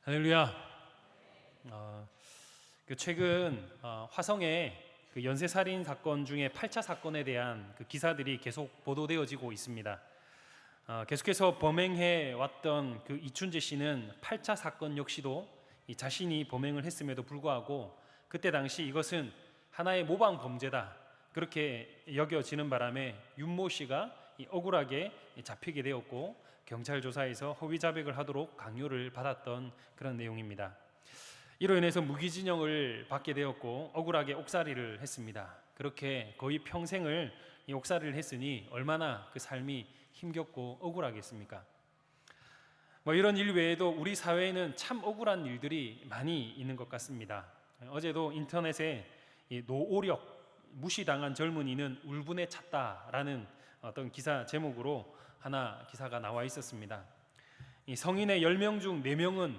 할렐루야. 최근 화성의 그 연쇄살인 사건 중에 8차 사건에 대한 그 기사들이 계속 보도되어지고 있습니다. 계속해서 범행해 왔던 그 이춘재 씨는 8차 사건 역시도 자신이 범행을 했음에도 불구하고 그때 당시 이것은 하나의 모방 범죄다 그렇게 여겨지는 바람에 윤모 씨가 억울하게 잡히게 되었고 경찰 조사에서 허위 자백을 하도록 강요를 받았던 그런 내용입니다. 이로 인해서 무기징역을 받게 되었고 억울하게 옥살이를 했습니다. 그렇게 거의 평생을 이 옥살이를 했으니 얼마나 그 삶이 힘겹고 억울하겠습니까? 이런 일 외에도 우리 사회에는 참 억울한 일들이 많이 있는 것 같습니다. 어제도 인터넷에 노오력, 무시당한 젊은이는 울분에 찼다라는 어떤 기사 제목으로 하나 기사가 나와 있었습니다. 이 성인의 10명 중 4명은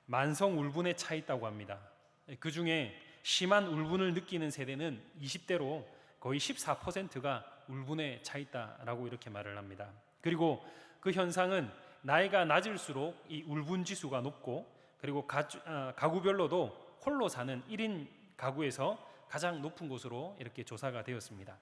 만성 울분에 차 있다고 합니다. 그 중에 심한 울분을 느끼는 세대는 20대로 거의 14%가 울분에 차 있다라고 이렇게 말을 합니다. 그리고 그 현상은 나이가 낮을수록 이 울분 지수가 높고 그리고 가구별로도 홀로 사는 1인 가구에서 가장 높은 곳으로 이렇게 조사가 되었습니다.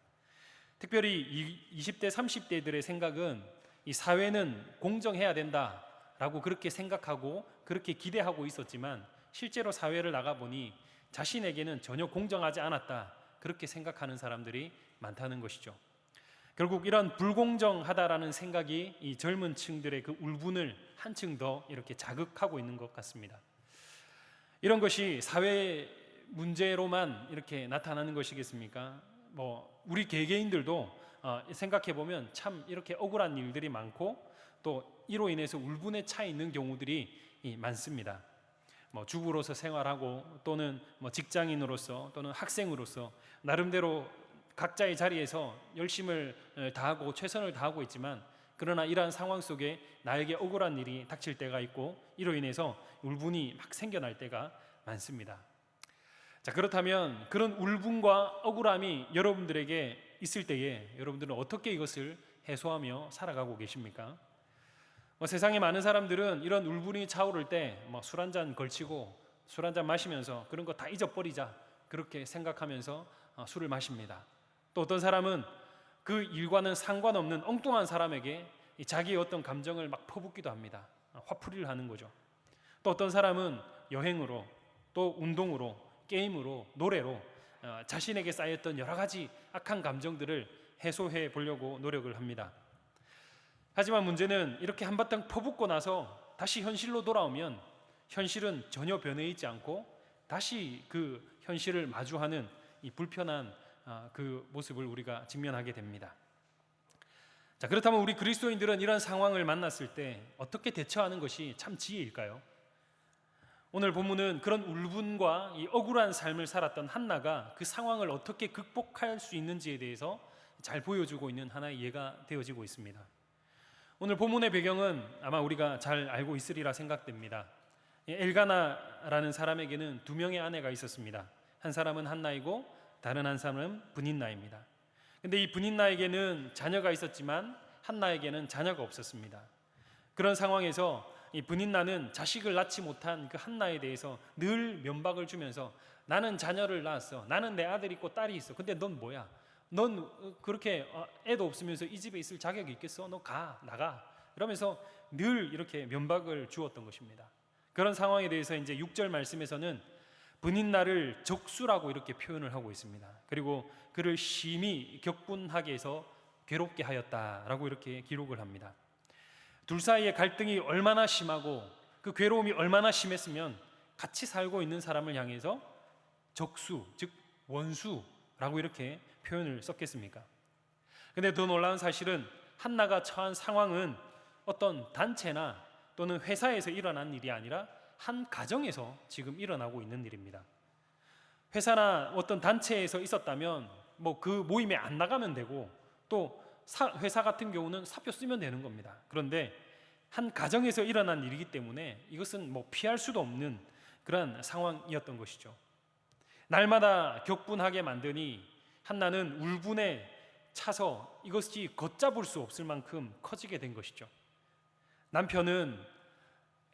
특별히 20대, 30대들의 생각은 이 사회는 공정해야 된다라고 그렇게 생각하고 그렇게 기대하고 있었지만 실제로 사회를 나가보니 자신에게는 전혀 공정하지 않았다 그렇게 생각하는 사람들이 많다는 것이죠. 결국 이런 불공정하다라는 생각이 이 젊은 층들의 그 울분을 한층 더 이렇게 자극하고 있는 것 같습니다. 이런 것이 사회 문제로만 이렇게 나타나는 것이겠습니까? 우리 개개인들도 생각해 보면 참 이렇게 억울한 일들이 많고 또 이로 인해서 울분에 차 있는 경우들이 많습니다. 주부로서 생활하고 또는 직장인으로서 또는 학생으로서 나름대로 각자의 자리에서 열심을 다하고 최선을 다하고 있지만 그러나 이러한 상황 속에 나에게 억울한 일이 닥칠 때가 있고 이로 인해서 울분이 막 생겨날 때가 많습니다. 자, 그렇다면 그런 울분과 억울함이 여러분들에게 있을 때에 여러분들은 어떻게 이것을 해소하며 살아가고 계십니까? 세상에 많은 사람들은 이런 울분이 차오를 때 술 한잔 걸치고 술 한잔 마시면서 그런 거 다 잊어버리자 그렇게 생각하면서 술을 마십니다. 또 어떤 사람은 그 일과는 상관없는 엉뚱한 사람에게 자기의 어떤 감정을 막 퍼붓기도 합니다. 화풀이를 하는 거죠. 또 어떤 사람은 여행으로 또 운동으로 게임으로 노래로 자신에게 쌓였던 여러 가지 악한 감정들을 해소해 보려고 노력을 합니다. 하지만 문제는 이렇게 한바탕 퍼붓고 나서 다시 현실로 돌아오면 현실은 전혀 변해 있지 않고 다시 그 현실을 마주하는 이 불편한 그 모습을 우리가 직면하게 됩니다. 자, 그렇다면 우리 그리스도인들은 이런 상황을 만났을 때 어떻게 대처하는 것이 참 지혜일까요? 오늘 본문은 그런 울분과 이 억울한 삶을 살았던 한나가 그 상황을 어떻게 극복할 수 있는지에 대해서 잘 보여주고 있는 하나의 예가 되어지고 있습니다. 오늘 본문의 배경은 아마 우리가 잘 알고 있으리라 생각됩니다. 엘가나라는 사람에게는 2명의 아내가 있었습니다. 한 사람은 한나이고 다른 한 사람은 브닌나입니다. 근데 이 브닌나에게는 자녀가 있었지만 한나에게는 자녀가 없었습니다. 그런 상황에서 이 브닌나는 자식을 낳지 못한 그 한나에 대해서 늘 면박을 주면서 나는 자녀를 낳았어. 나는 내 아들 있고 딸이 있어. 근데 넌 뭐야? 넌 그렇게 애도 없으면서 이 집에 있을 자격이 있겠어? 너 나가. 이러면서 늘 이렇게 면박을 주었던 것입니다. 그런 상황에 대해서 이제 6절 말씀에서는 브닌나를 적수라고 이렇게 표현을 하고 있습니다. 그리고 그를 심히 격분하게 해서 괴롭게 하였다라고 이렇게 기록을 합니다. 둘 사이의 갈등이 얼마나 심하고 그 괴로움이 얼마나 심했으면 같이 살고 있는 사람을 향해서 적수, 즉 원수라고 이렇게 표현을 썼겠습니까? 근데 더 놀라운 사실은 한나가 처한 상황은 어떤 단체나 또는 회사에서 일어난 일이 아니라 한 가정에서 지금 일어나고 있는 일입니다. 회사나 어떤 단체에서 있었다면 그 모임에 안 나가면 되고 또 회사 같은 경우는 사표 쓰면 되는 겁니다. 그런데 한 가정에서 일어난 일이기 때문에 이것은 피할 수도 없는 그런 상황이었던 것이죠. 날마다 격분하게 만드니 한나는 울분에 차서 이것이 걷잡을 수 없을 만큼 커지게 된 것이죠. 남편은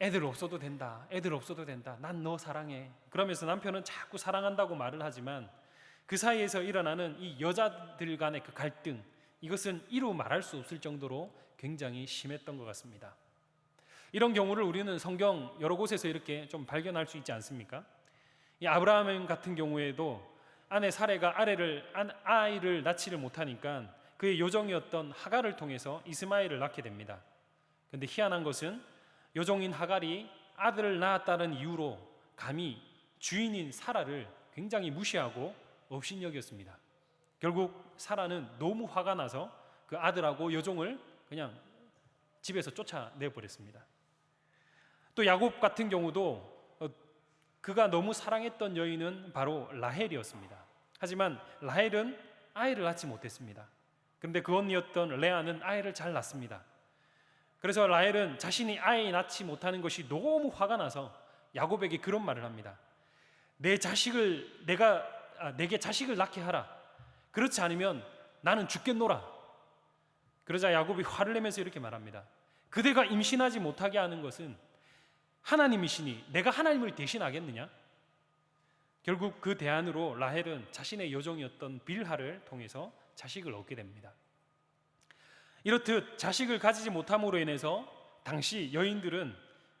애들 없어도 된다. 애들 없어도 된다. 난 너 사랑해. 그러면서 남편은 자꾸 사랑한다고 말을 하지만 그 사이에서 일어나는 이 여자들 간의 그 갈등, 이것은 이루 말할 수 없을 정도로 굉장히 심했던 것 같습니다. 이런 경우를 우리는 성경 여러 곳에서 이렇게 좀 발견할 수 있지 않습니까? 이 아브라함 같은 경우에도 아내 사레가 아이를 낳지를 못하니까 그의 요정이었던 하갈을 통해서 이스마엘을 낳게 됩니다. 그런데 희한한 것은 요정인 하갈이 아들을 낳았다는 이유로 감히 주인인 사라를 굉장히 무시하고 업신여겼습니다. 결국 사라는 너무 화가 나서 그 아들하고 요정을 그냥 집에서 쫓아내버렸습니다. 또 야곱 같은 경우도 그가 너무 사랑했던 여인은 바로 라헬이었습니다. 하지만 라헬은 아이를 낳지 못했습니다. 그런데 그 언니였던 레아는 아이를 잘 낳습니다. 그래서 라헬은 자신이 아이 낳지 못하는 것이 너무 화가 나서 야곱에게 그런 말을 합니다. 내게 자식을 낳게 하라. 그렇지 않으면 나는 죽겠노라. 그러자 야곱이 화를 내면서 이렇게 말합니다. 그대가 임신하지 못하게 하는 것은 하나님이시니 내가 하나님을 대신하겠느냐? 결국 그 대안으로 라헬은 자신의 여종이었던 빌하를 통해서 자식을 얻게 됩니다. 이렇듯 자식을 가지지 못함으로 인해서 당시 여인들은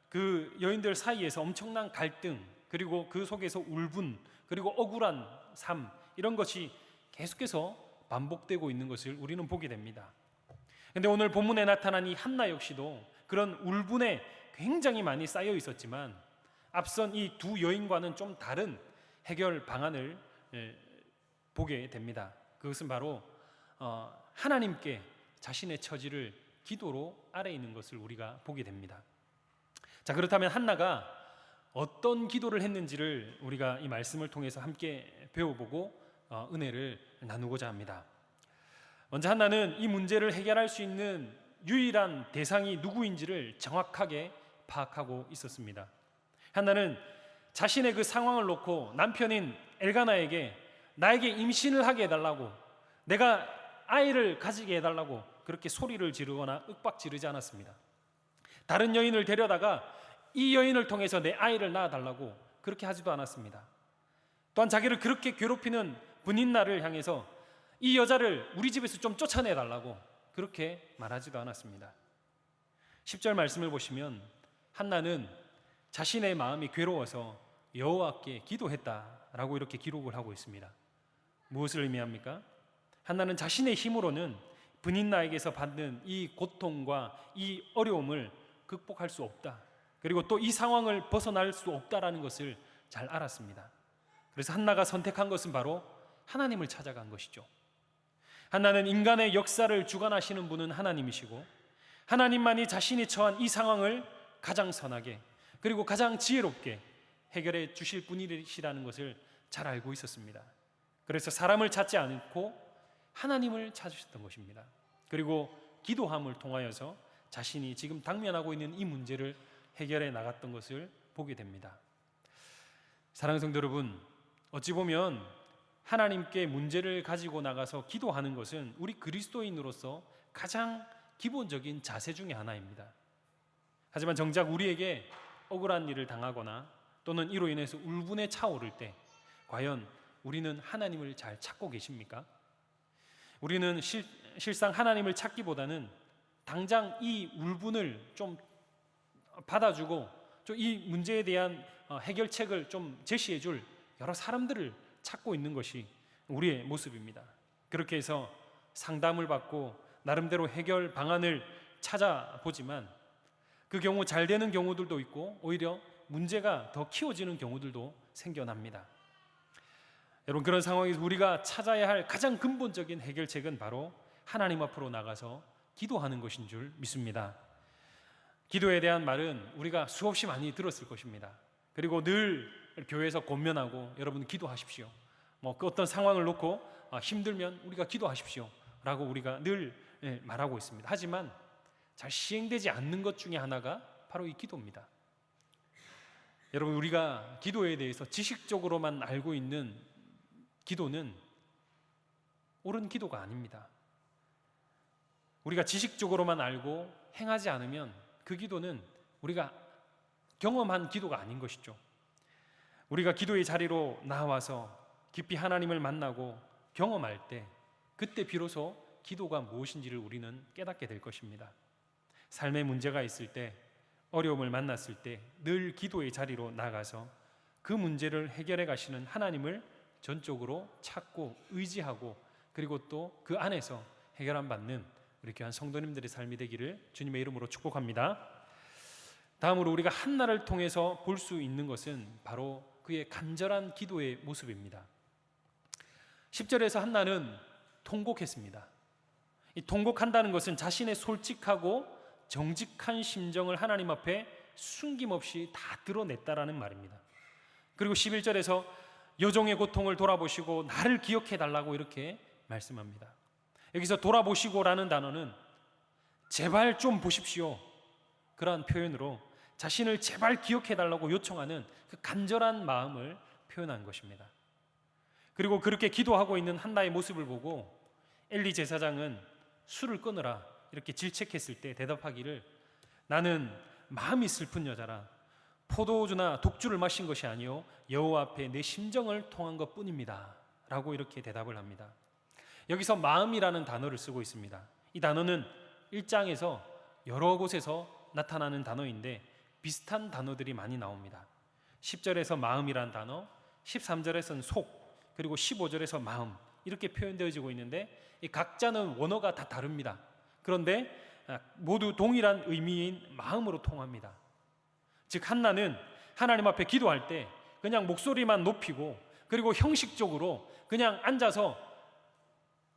그 여인들 사이에서 엄청난 갈등, 그리고 그 속에서 울분, 그리고 억울한 삶, 이런 것이 계속해서 반복되고 있는 것을 우리는 보게 됩니다. 그런데 오늘 본문에 나타난 이 한나 역시도 그런 울분에 굉장히 많이 쌓여 있었지만 앞선 이 두 여인과는 좀 다른 해결 방안을 보게 됩니다. 그것은 바로 하나님께 자신의 처지를 기도로 아뢰 있는 것을 우리가 보게 됩니다. 자, 그렇다면 한나가 어떤 기도를 했는지를 우리가 이 말씀을 통해서 함께 배워보고 은혜를 나누고자 합니다. 먼저 한나는 이 문제를 해결할 수 있는 유일한 대상이 누구인지를 정확하게 파악하고 있었습니다. 한나는 자신의 그 상황을 놓고 남편인 엘가나에게 나에게 임신을 하게 해달라고, 내가 아이를 가지게 해달라고 그렇게 소리를 지르거나 윽박 지르지 않았습니다. 다른 여인을 데려다가 이 여인을 통해서 내 아이를 낳아달라고 그렇게 하지도 않았습니다. 또한 자기를 그렇게 괴롭히는 분인나를 향해서 이 여자를 우리 집에서 좀 쫓아내달라고 그렇게 말하지도 않았습니다. 10절 말씀을 보시면 한나는 자신의 마음이 괴로워서 여호와께 기도했다라고 이렇게 기록을 하고 있습니다. 무엇을 의미합니까? 한나는 자신의 힘으로는 분인나에게서 받는 이 고통과 이 어려움을 극복할 수 없다, 그리고 또 이 상황을 벗어날 수 없다라는 것을 잘 알았습니다. 그래서 한나가 선택한 것은 바로 하나님을 찾아간 것이죠. 한나는 인간의 역사를 주관하시는 분은 하나님이시고 하나님만이 자신이 처한 이 상황을 가장 선하게 그리고 가장 지혜롭게 해결해 주실 분이시라는 것을 잘 알고 있었습니다. 그래서 사람을 찾지 않고 하나님을 찾으셨던 것입니다. 그리고 기도함을 통하여서 자신이 지금 당면하고 있는 이 문제를 해결해 나갔던 것을 보게 됩니다. 사랑하는 성도 여러분, 어찌 보면 하나님께 문제를 가지고 나가서 기도하는 것은 우리 그리스도인으로서 가장 기본적인 자세 중에 하나입니다. 하지만 정작 우리에게 억울한 일을 당하거나 또는 이로 인해서 울분에 차오를 때 과연 우리는 하나님을 잘 찾고 계십니까? 우리는 실상 하나님을 찾기보다는 당장 이 울분을 좀 받아주고 좀 이 문제에 대한 해결책을 좀 제시해 줄 여러 사람들을 찾고 있는 것이 우리의 모습입니다. 그렇게 해서 상담을 받고 나름대로 해결 방안을 찾아보지만 그 경우 잘 되는 경우들도 있고 오히려 문제가 더 키워지는 경우들도 생겨납니다. 여러분, 그런 상황에서 우리가 찾아야 할 가장 근본적인 해결책은 바로 하나님 앞으로 나가서 기도하는 것인 줄 믿습니다. 기도에 대한 말은 우리가 수없이 많이 들었을 것입니다. 그리고 늘 교회에서 권면하고 여러분 기도하십시오. 그 어떤 상황을 놓고 힘들면 우리가 기도하십시오 라고 우리가 늘 말하고 있습니다. 하지만 잘 시행되지 않는 것 중에 하나가 바로 이 기도입니다. 여러분, 우리가 기도에 대해서 지식적으로만 알고 있는 기도는 옳은 기도가 아닙니다. 우리가 지식적으로만 알고 행하지 않으면 그 기도는 우리가 경험한 기도가 아닌 것이죠. 우리가 기도의 자리로 나와서 깊이 하나님을 만나고 경험할 때, 그때 비로소 기도가 무엇인지를 우리는 깨닫게 될 것입니다. 삶에 문제가 있을 때, 어려움을 만났을 때 늘 기도의 자리로 나가서 그 문제를 해결해 가시는 하나님을 전적으로 찾고 의지하고, 그리고 또 그 안에서 해결함 받는 우리 교한 성도님들의 삶이 되기를 주님의 이름으로 축복합니다. 다음으로 우리가 한나를 통해서 볼 수 있는 것은 바로 그의 간절한 기도의 모습입니다. 10절에서 한나는 통곡했습니다. 이 통곡한다는 것은 자신의 솔직하고 정직한 심정을 하나님 앞에 숨김없이 다 드러냈다라는 말입니다. 그리고 11절에서 여종의 고통을 돌아보시고 나를 기억해 달라고 이렇게 말씀합니다. 여기서 돌아보시고라는 단어는 제발 좀 보십시오, 그러한 표현으로 자신을 제발 기억해 달라고 요청하는 그 간절한 마음을 표현한 것입니다. 그리고 그렇게 기도하고 있는 한나의 모습을 보고 엘리 제사장은 술을 끊으라 이렇게 질책했을 때 대답하기를, 나는 마음이 슬픈 여자라 포도주나 독주를 마신 것이 아니요 여호와 앞에 내 심정을 통한 것뿐입니다 라고 이렇게 대답을 합니다. 여기서 마음이라는 단어를 쓰고 있습니다. 이 단어는 1장에서 여러 곳에서 나타나는 단어인데 비슷한 단어들이 많이 나옵니다. 10절에서 마음이라는 단어, 13절에서는 속, 그리고 15절에서 마음, 이렇게 표현되어지고 있는데 이 각자는 원어가 다 다릅니다. 그런데 모두 동일한 의미인 마음으로 통합니다. 즉 한나는 하나님 앞에 기도할 때 그냥 목소리만 높이고, 그리고 형식적으로 그냥 앉아서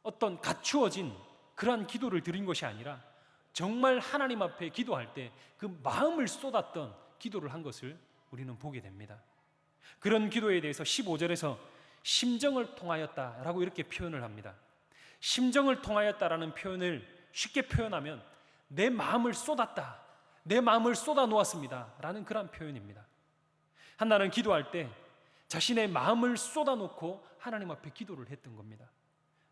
어떤 갖추어진 그러한 기도를 드린 것이 아니라 정말 하나님 앞에 기도할 때 그 마음을 쏟았던 기도를 한 것을 우리는 보게 됩니다. 그런 기도에 대해서 15절에서 심정을 통하였다라고 이렇게 표현을 합니다. 심정을 통하였다라는 표현을 쉽게 표현하면 내 마음을 쏟았다, 내 마음을 쏟아 놓았습니다 라는 그런 표현입니다. 한나는 기도할 때 자신의 마음을 쏟아 놓고 하나님 앞에 기도를 했던 겁니다.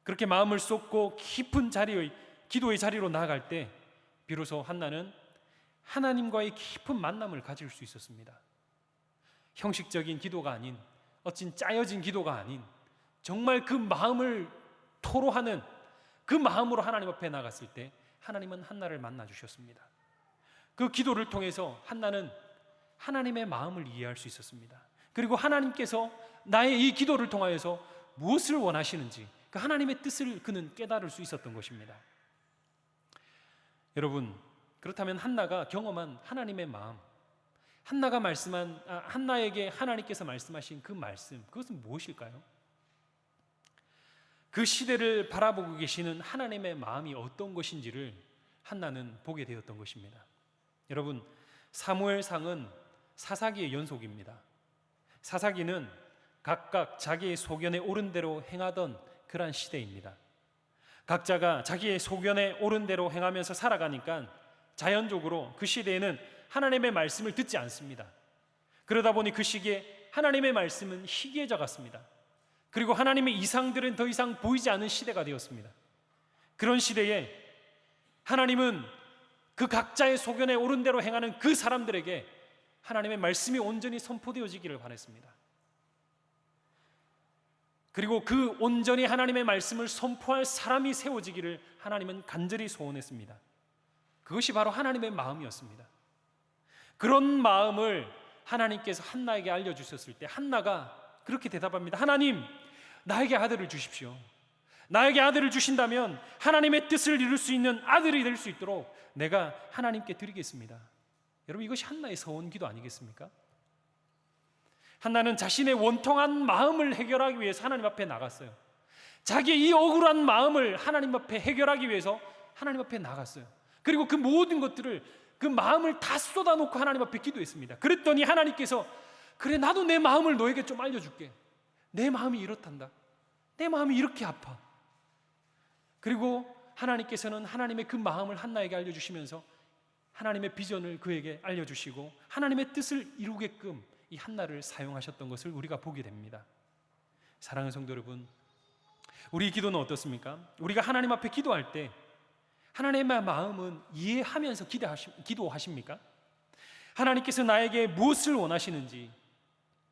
그렇게 마음을 쏟고 깊은 기도의 자리로 나아갈 때 비로소 한나는 하나님과의 깊은 만남을 가질 수 있었습니다. 형식적인 기도가 아닌, 어찐 짜여진 기도가 아닌, 정말 그 마음을 토로하는 그 마음으로 하나님 앞에 나갔을 때 하나님은 한나를 만나 주셨습니다. 그 기도를 통해서 한나는 하나님의 마음을 이해할 수 있었습니다. 그리고 하나님께서 나의 이 기도를 통하여서 무엇을 원하시는지 그 하나님의 뜻을 그는 깨달을 수 있었던 것입니다. 여러분, 그렇다면 한나가 경험한 하나님의 마음, 한나에게 하나님께서 말씀하신 그 말씀, 그것은 무엇일까요? 그 시대를 바라보고 계시는 하나님의 마음이 어떤 것인지를 한나는 보게 되었던 것입니다. 여러분, 사무엘상은 사사기의 연속입니다. 사사기는 각각 자기의 소견에 옳은 대로 행하던 그러한 시대입니다. 각자가 자기의 소견에 옳은 대로 행하면서 살아가니까 자연적으로 그 시대에는 하나님의 말씀을 듣지 않습니다. 그러다 보니 그 시기에 하나님의 말씀은 희귀해져 갔습니다. 그리고 하나님의 이상들은 더 이상 보이지 않은 시대가 되었습니다. 그런 시대에 하나님은 그 각자의 소견에 옳은 대로 행하는 그 사람들에게 하나님의 말씀이 온전히 선포되어지기를 바랬습니다. 그리고 그 온전히 하나님의 말씀을 선포할 사람이 세워지기를 하나님은 간절히 소원했습니다. 그것이 바로 하나님의 마음이었습니다. 그런 마음을 하나님께서 한나에게 알려주셨을 때 한나가 그렇게 대답합니다. 하나님, 나에게 아들을 주십시오. 나에게 아들을 주신다면 하나님의 뜻을 이룰 수 있는 아들이 될 수 있도록 내가 하나님께 드리겠습니다. 여러분, 이것이 한나의 서원기도 아니겠습니까? 한나는 자신의 원통한 마음을 해결하기 위해서 하나님 앞에 나갔어요. 자기의 이 억울한 마음을 하나님 앞에 해결하기 위해서 하나님 앞에 나갔어요. 그리고 그 모든 것들을, 그 마음을 다 쏟아놓고 하나님 앞에 기도했습니다. 그랬더니 하나님께서, 그래, 나도 내 마음을 너에게 좀 알려줄게. 내 마음이 이렇단다. 내 마음이 이렇게 아파. 그리고 하나님께서는 하나님의 그 마음을 한나에게 알려주시면서 하나님의 비전을 그에게 알려주시고 하나님의 뜻을 이루게끔 이 한나를 사용하셨던 것을 우리가 보게 됩니다. 사랑하는 성도 여러분, 우리 기도는 어떻습니까? 우리가 하나님 앞에 기도할 때 하나님의 마음은 이해하면서 기도하십니까? 하나님께서 나에게 무엇을 원하시는지,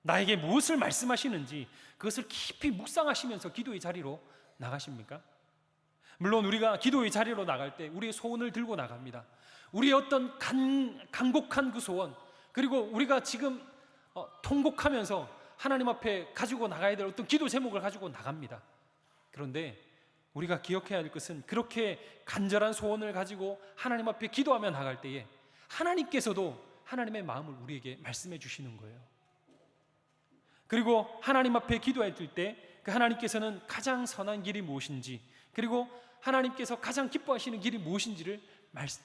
나에게 무엇을 말씀하시는지 그것을 깊이 묵상하시면서 기도의 자리로 나가십니까? 물론 우리가 기도의 자리로 나갈 때 우리의 소원을 들고 나갑니다. 우리의 어떤 간곡한 그 소원, 그리고 우리가 지금 통곡하면서 하나님 앞에 가지고 나가야 될 어떤 기도 제목을 가지고 나갑니다. 그런데 우리가 기억해야 할 것은 그렇게 간절한 소원을 가지고 하나님 앞에 기도하며 나갈 때에 하나님께서도 하나님의 마음을 우리에게 말씀해 주시는 거예요. 그리고 하나님 앞에 기도할 때 그 하나님께서는 가장 선한 길이 무엇인지, 그리고 하나님께서 가장 기뻐하시는 길이 무엇인지를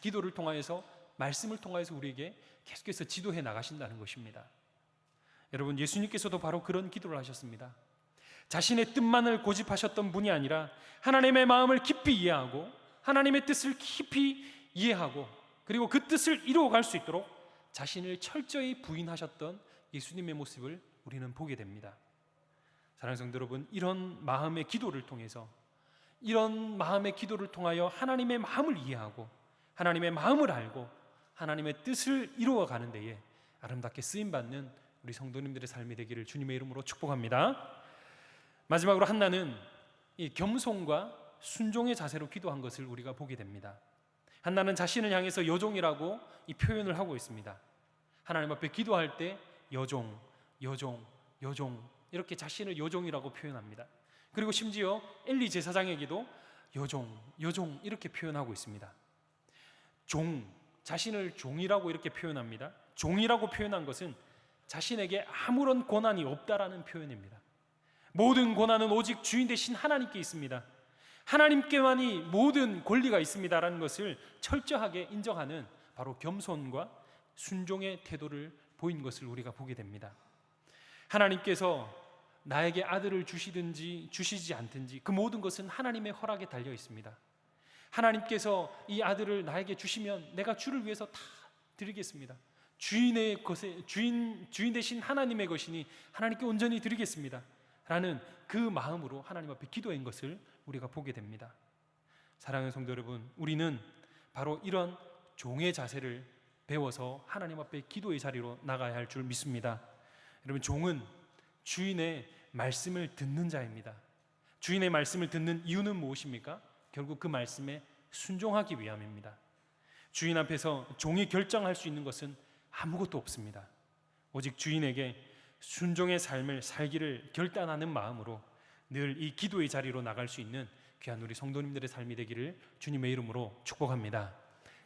기도를 통하여서, 말씀을 통하여서 우리에게 계속해서 지도해 나가신다는 것입니다. 여러분, 예수님께서도 바로 그런 기도를 하셨습니다. 자신의 뜻만을 고집하셨던 분이 아니라 하나님의 마음을 깊이 이해하고 하나님의 뜻을 깊이 이해하고 그리고 그 뜻을 이루어갈 수 있도록 자신을 철저히 부인하셨던 예수님의 모습을 우리는 보게 됩니다. 사랑하는 성도 여러분, 이런 마음의 기도를 통해서, 이런 마음의 기도를 통하여 하나님의 마음을 이해하고 하나님의 마음을 알고 하나님의 뜻을 이루어가는 데에 아름답게 쓰임받는 우리 성도님들의 삶이 되기를 주님의 이름으로 축복합니다. 마지막으로 한나는 이 겸손과 순종의 자세로 기도한 것을 우리가 보게 됩니다. 한나는 자신을 향해서 여종이라고 이 표현을 하고 있습니다. 하나님 앞에 기도할 때 여종, 여종, 여종, 이렇게 자신을 여종이라고 표현합니다. 그리고 심지어 엘리 제사장에게도 여종, 여종 이렇게 표현하고 있습니다. 종, 자신을 종이라고 이렇게 표현합니다. 종이라고 표현한 것은 자신에게 아무런 권한이 없다라는 표현입니다. 모든 권한은 오직 주인 되신 하나님께 있습니다. 하나님께만이 모든 권리가 있습니다라는 것을 철저하게 인정하는 바로 겸손과 순종의 태도를 보인 것을 우리가 보게 됩니다. 하나님께서 나에게 아들을 주시든지 주시지 않든지 그 모든 것은 하나님의 허락에 달려 있습니다. 하나님께서 이 아들을 나에게 주시면 내가 주를 위해서 다 드리겠습니다. 주인의 것에 주인 되신 하나님의 것이니 하나님께 온전히 드리겠습니다 라는 그 마음으로 하나님 앞에 기도한 것을 우리가 보게 됩니다. 사랑하는 성도 여러분, 우리는 바로 이런 종의 자세를 배워서 하나님 앞에 기도의 자리로 나가야 할 줄 믿습니다. 여러분, 종은 주인의 말씀을 듣는 자입니다. 주인의 말씀을 듣는 이유는 무엇입니까? 결국 그 말씀에 순종하기 위함입니다. 주인 앞에서 종이 결정할 수 있는 것은 아무것도 없습니다. 오직 주인에게 순종의 삶을 살기를 결단하는 마음으로 늘 이 기도의 자리로 나갈 수 있는 귀한 우리 성도님들의 삶이 되기를 주님의 이름으로 축복합니다.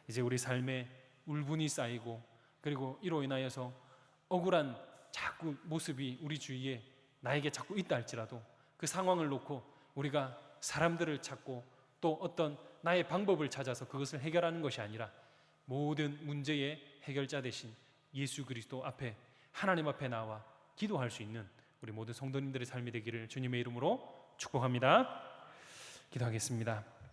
이제 우리 삶에 울분이 쌓이고 그리고 이로 인하여서 억울한 자꾸 모습이 우리 주위에 나에게 자꾸 있다 할지라도 그 상황을 놓고 우리가 사람들을 찾고 또 어떤 나의 방법을 찾아서 그것을 해결하는 것이 아니라 모든 문제의 해결자 되신 예수 그리스도 앞에, 하나님 앞에 나와 기도할 수 있는 우리 모든 성도님들의 삶이 되기를 주님의 이름으로 축복합니다. 기도하겠습니다.